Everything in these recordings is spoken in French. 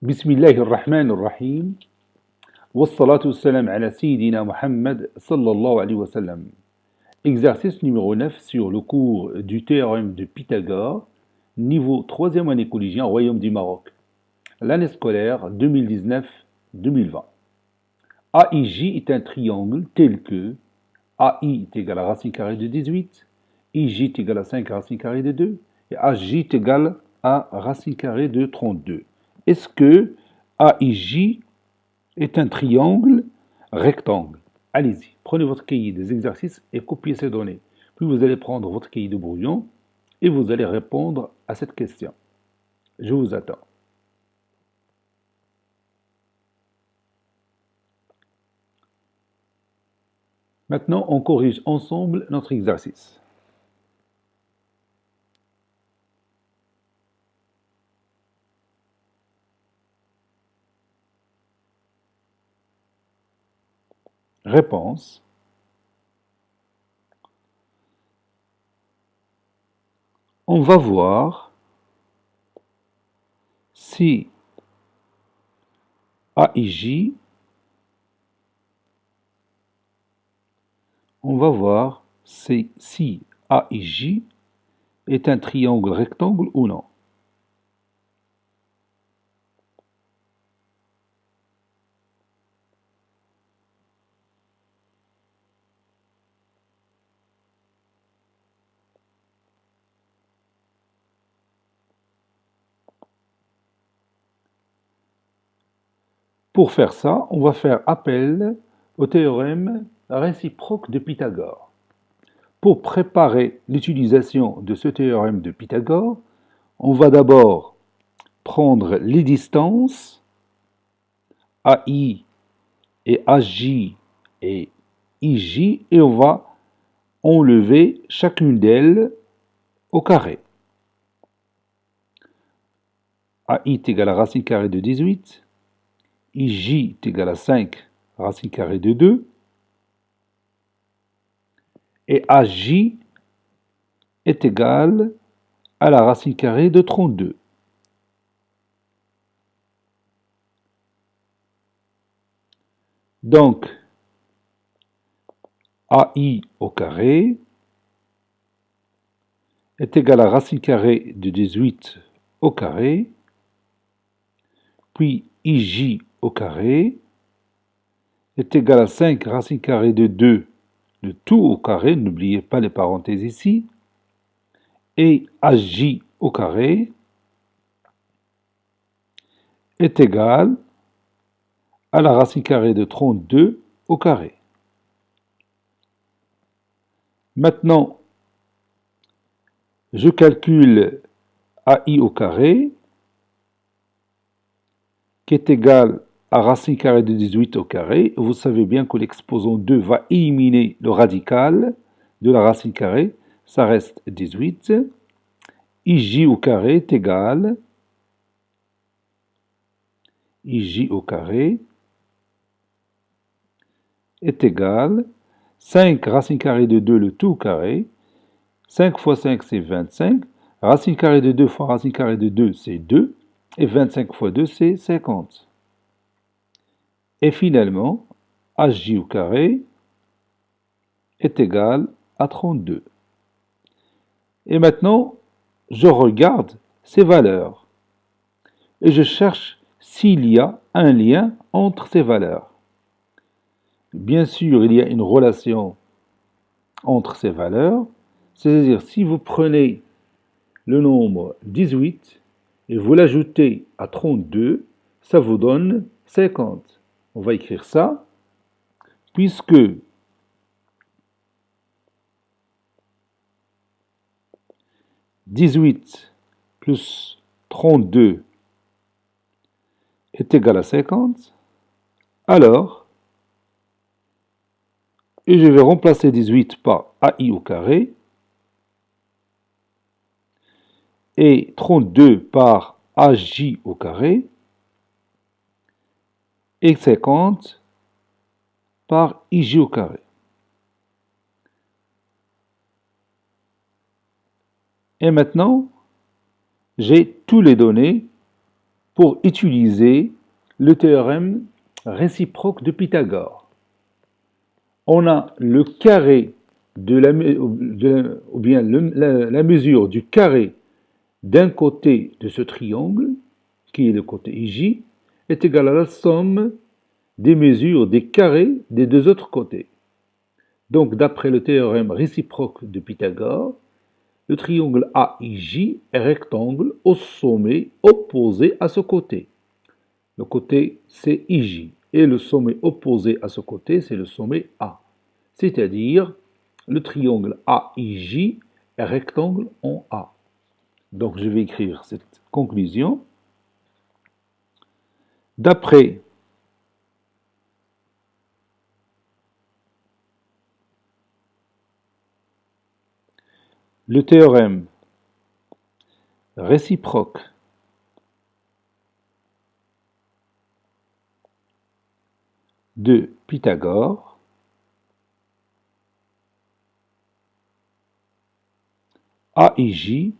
بسم الله الرحمن الرحيم والصلاة والسلام على سيدنا Muhammad sallallahu alayhi wa sallam. Exercice numéro 9 sur le cours du théorème de Pythagore, niveau 3e année collégien au Royaume du Maroc. L'année scolaire 2019-2020. AIJ est un triangle tel que AI est égal à racine carrée de 18, IJ est égal à 5 racine carrée de 2 et AJ est égal à racine carrée de 32. Est-ce que AIJ est un triangle rectangle? Allez-y, prenez votre cahier des exercices et copiez ces données. Puis vous allez prendre votre cahier de brouillon et vous allez répondre à cette question. Je vous attends. Maintenant, on corrige ensemble notre exercice. Réponse. On va voir si AIJ, on va voir si AIJ est un triangle rectangle ou non. Pour faire ça, on va faire appel au théorème réciproque de Pythagore. Pour préparer l'utilisation de ce théorème de Pythagore, on va d'abord prendre les distances AI et AJ et IJ et on va enlever chacune d'elles au carré. AI est égal à racine carrée de 18, IJ est égal à 5 racine carrée de 2, et AJ est égal à la racine carrée de 32. Donc, AI au carré est égal à racine carrée de 18 au carré, puis IJ au carré est égal à 5 racine carrée de 2, le tout au carré, n'oubliez pas les parenthèses ici, et AJ au carré est égal à la racine carrée de 32 au carré. Maintenant, je calcule AI au carré, qui est égal à racine carrée de 18 au carré. Vous savez bien que l'exposant 2 va éliminer le radical de la racine carrée. Ça reste 18. IJ au carré est égal IJ au carré est égal 5 racine carrée de 2 le tout au carré. 5 fois 5 c'est 25. Racine carrée de 2 fois racine carrée de 2 c'est 2. Et 25 fois 2 c'est 50. Et finalement, AJ au carré est égal à 32. Et maintenant, je regarde ces valeurs et je cherche s'il y a un lien entre ces valeurs. Bien sûr, il y a une relation entre ces valeurs, c'est-à-dire si vous prenez le nombre 18 et vous l'ajoutez à 32, ça vous donne 50. On va écrire ça, puisque 18 plus 32 est égal à 50, alors, et je vais remplacer 18 par AI au carré, et 32 par AJ au carré, et 50 par IJ au carré. Et maintenant, j'ai toutes les données pour utiliser le théorème réciproque de Pythagore. On a le carré la mesure du carré d'un côté de ce triangle, qui est le côté IJ, est égale à la somme des mesures des carrés des deux autres côtés. Donc, d'après le théorème réciproque de Pythagore, le triangle AIJ est rectangle au sommet opposé à ce côté. Le côté, c'est IJ. Et le sommet opposé à ce côté, c'est le sommet A. C'est-à-dire, le triangle AIJ est rectangle en A. Donc, je vais écrire cette conclusion. D'après le théorème réciproque de Pythagore, AIJ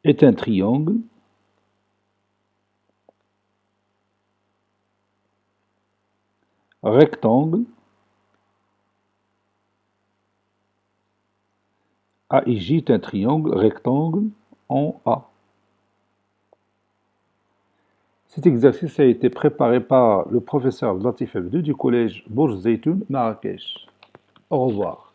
est un triangle rectangle AIJ est un triangle rectangle en A. Cet exercice a été préparé par le professeur Latif Abdou du collège Bourj Zeytoun, Marrakech. Au revoir.